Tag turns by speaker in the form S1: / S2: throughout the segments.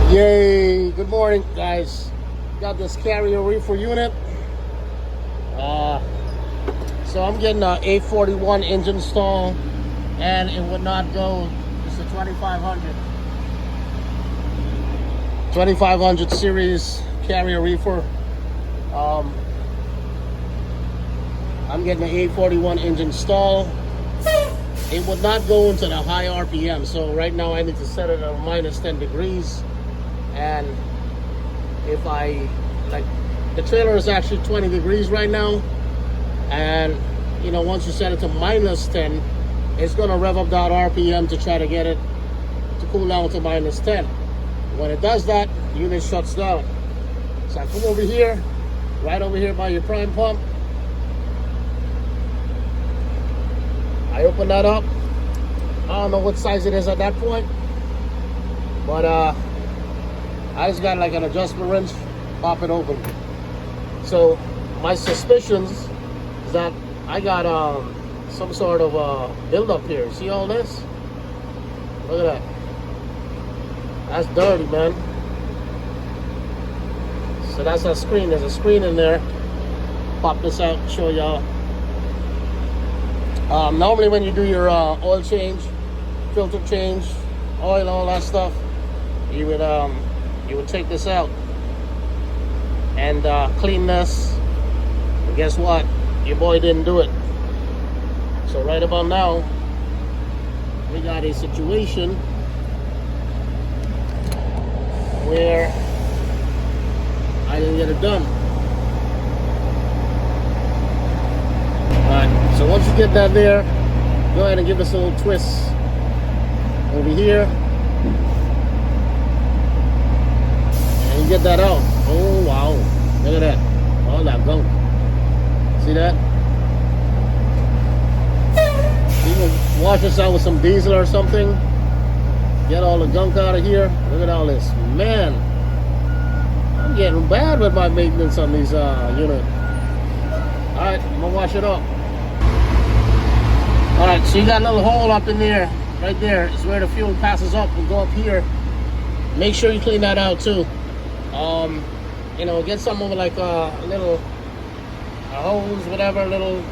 S1: Yay, good morning guys. Got this carrier reefer unit. So I'm getting a A41 engine stall and it would not go. It's a 2500 series carrier reefer. I'm getting an A41 engine stall. It would not go into the high RPM, so right now I need to set it at minus 10 degrees. And if I, like, the trailer is actually 20 degrees right now, and you know, once you set it to minus 10, it's gonna rev up that RPM to try to get it to cool down to minus 10. When it does that, the unit shuts down. So I come over here, right over here by your prime pump. I open that up. I don't know what size it is at that point, but I just got like an adjustment wrench, pop it open. So my suspicions is that I got some sort of buildup here. See all this? Look at that. That's dirty, man. So that's a screen. There's a screen in there. Pop this out, show y'all. Normally when you do your oil change, filter change, oil, all that stuff, you would take this out and clean this. And guess what? Your boy didn't do it. So right about now, we got a situation where I didn't get it done. Alright, so once you get that there, go ahead and give this a little twist over here. And you get that out. Oh wow, look at that. All that gunk. See that? You can wash this out with some diesel or something. Get all the gunk out of here. Look at all this. Man, I'm getting bad with my maintenance on these units. Alright, I'm gonna wash it up. Alright, so you got a little hole up in there. Right there is where the fuel passes up and go up here. Make sure you clean that out too. You know, get some of like a little hose, whatever, little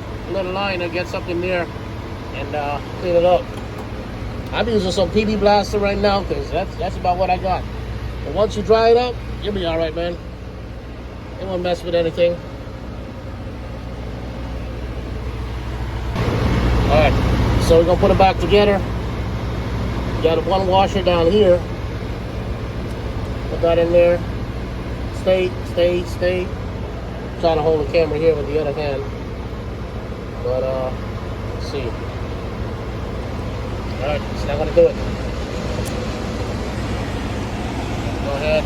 S1: line that gets up in there, and clean it up. I'm using some PD Blaster right now because that's about what I got. But once you dry it up, you'll be all right, man. It won't mess with anything. All right, so we're gonna put it back together. Got one washer down here. Put that in there. Stay. I'm trying to hold the camera here with the other hand. But let's see. Alright, it's not gonna do it. Go ahead.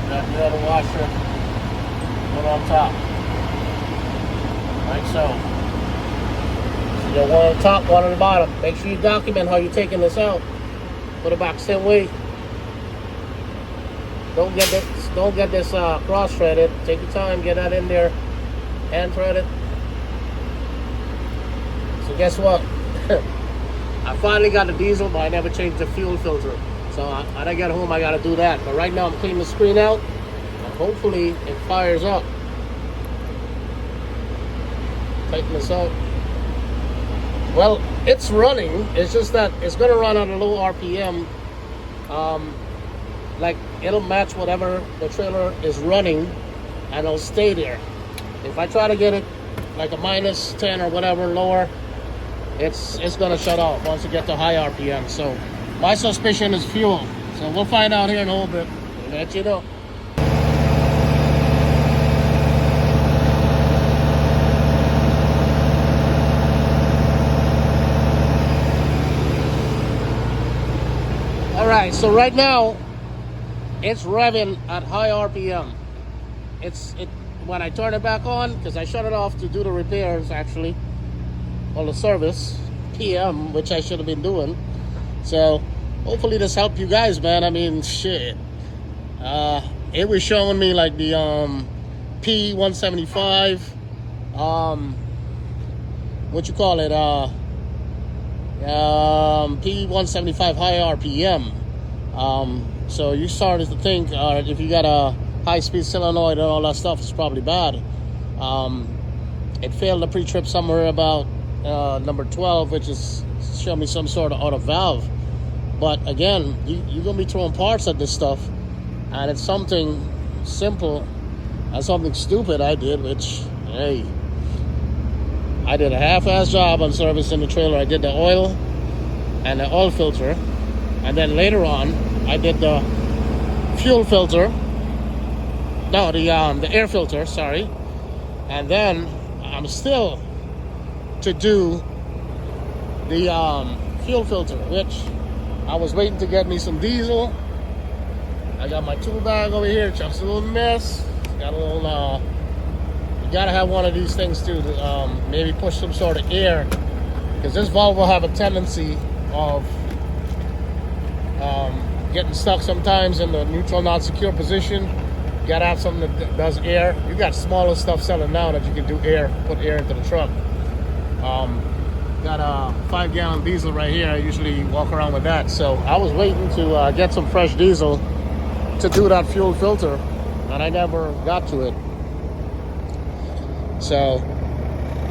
S1: Grab the other washer. Put it on top. Like so. You got one on the top, one on the bottom. Make sure you document how you're taking this out. Put it back the same way. Don't get this cross-threaded. Take your time, get that in there, hand thread it. So guess what? I finally got the diesel, but I never changed the fuel filter. So when I get home, I gotta do that. But right now, I'm cleaning the screen out, and hopefully it fires up. Tighten this out. Well, it's running. It's just that it's gonna run at a low RPM. Like it'll match whatever the trailer is running, and it'll stay there. If I try to get it like a minus 10 or whatever lower, it's gonna shut off once you get to high RPM. So my suspicion is fuel. So we'll find out here in a little bit. I'll let you know. Alright, so right now it's revving at high RPM. When I turn it back on, because I shut it off to do the repairs actually, or the service, PM, which I should have been doing. So hopefully this helped you guys, man. I mean, shit. It was showing me like the P175, what you call it, P175 high RPM. So you started to think, if you got a high-speed solenoid and all that stuff, it's probably bad. It failed the pre-trip somewhere about number 12, which is show me some sort of auto valve. But again, you're gonna be throwing parts at this stuff, and it's something simple and something stupid I did, which, hey, I did a half-ass job on servicing the trailer. I did the oil and the oil filter, and then later on I did the fuel filter, no, the air filter, sorry. And then I'm still to do the fuel filter, which I was waiting to get me some diesel. I got my tool bag over here, just a little mess. Got a little, you gotta have one of these things too to maybe push some sort of air, because this valve will have a tendency of getting stuck sometimes in the neutral not secure position. You gotta have something that does air. You got smaller stuff selling now that you can do air, put air into the truck. Got a 5-gallon diesel right here. I usually walk around with that. So I was waiting to get some fresh diesel to do that fuel filter, and I never got to it. So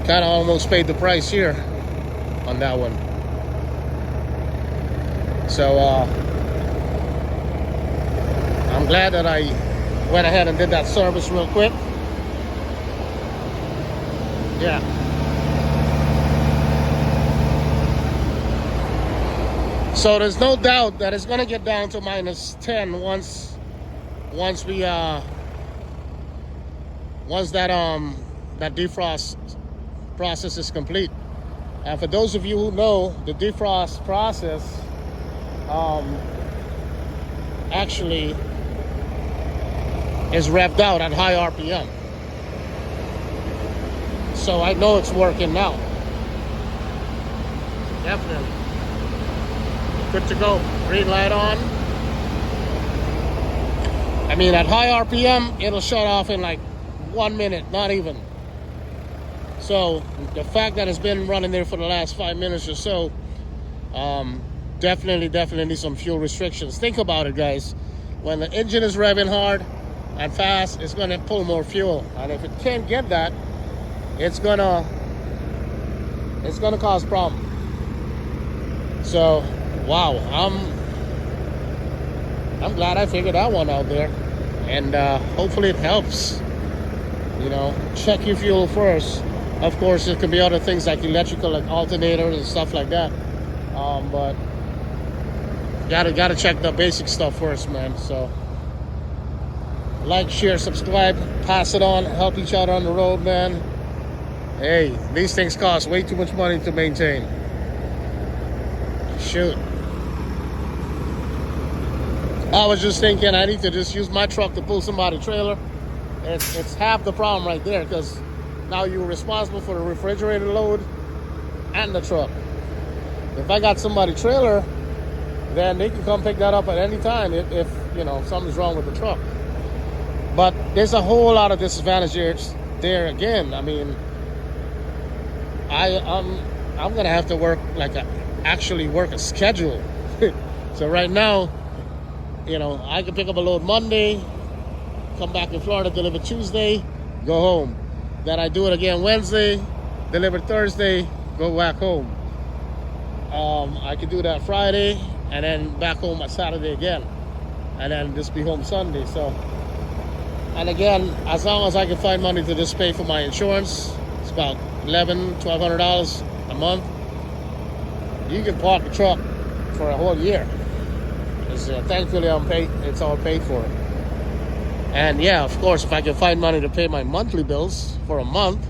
S1: kind of almost paid the price here on that one. So I'm glad that I went ahead and did that service real quick. Yeah. So there's no doubt that it's gonna get down to minus 10 once that defrost process is complete. And for those of you who know, the defrost process actually is revved out at high RPM. So I know it's working now. Definitely. Good to go. Green light on. I mean, at high RPM, it'll shut off in like 1 minute, not even. So the fact that it's been running there for the last 5 minutes or so, definitely some fuel restrictions. Think about it, guys. When the engine is revving hard and fast, it's going to pull more fuel. And if it can't get that, it's gonna cause problem. So, wow, I'm glad I figured that one out there, and hopefully it helps. You know, check your fuel first. Of course, there could be other things like electrical, like alternators and stuff like that. But gotta check the basic stuff first, man. So, like, share, subscribe, pass it on, help each other on the road, man. Hey, these things cost way too much money to maintain. Shoot. I was just thinking I need to just use my truck to pull somebody's trailer. It's half the problem right there, because now you're responsible for the refrigerator load and the truck. If I got somebody's trailer, then they can come pick that up at any time if you know, something's wrong with the truck. But there's a whole lot of disadvantages there again. I mean, I'm gonna have to work actually work a schedule. So right now, you know, I can pick up a load Monday, come back in Florida, deliver Tuesday, go home. Then I do it again Wednesday, deliver Thursday, go back home. I could do that Friday and then back home on Saturday again, and then just be home Sunday. So, and again, as long as I can find money to just pay for my insurance, it's about $1,200 a month. You can park the truck for a whole year. Thankfully, it's all paid for. And yeah, of course, if I can find money to pay my monthly bills for a month,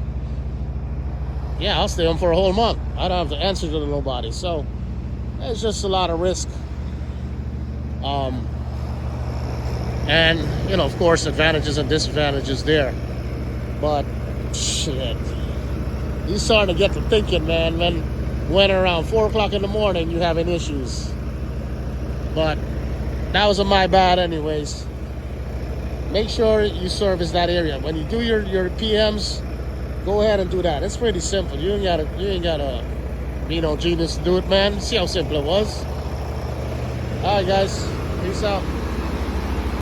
S1: yeah, I'll stay home for a whole month. I don't have to answer to nobody. So it's just a lot of risk. And, you know, of course, advantages and disadvantages there. But shit, you starting to get to thinking, man, when around 4 o'clock in the morning you having issues. But that was my bad anyways. Make sure you service that area. When you do your PMs, go ahead and do that. It's pretty simple. You ain't gotta be no genius to do it, man. See how simple it was. Alright, guys. Peace out.